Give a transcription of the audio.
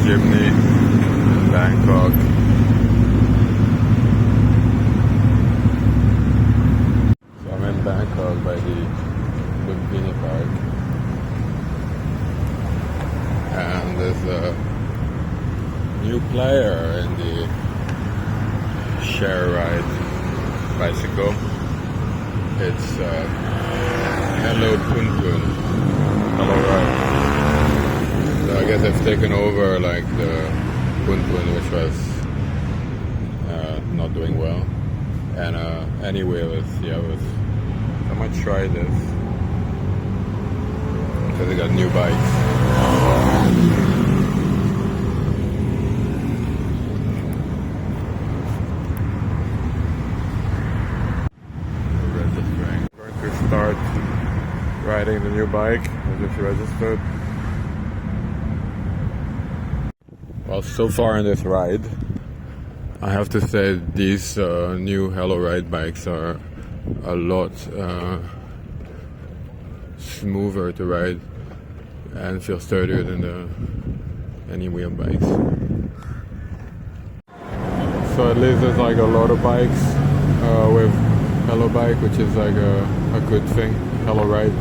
Chimney in Bangkok. So I'm in Bangkok by the Lumpini Park, and there's a new player in the share ride bicycle. It's Hello Pun. Hello Ride. So I guess I've taken over like the Pun, which was not doing well, and anyway, I might try this because they got new bikes. Registering. I'm going to start riding the new bike. I just registered. Well, so far in this ride, I have to say these new Hello Ride bikes are a lot smoother to ride and feel sturdier than any wheel bikes. So at least there's like a lot of bikes with Hello Bike, which is like a good thing. Hello Ride.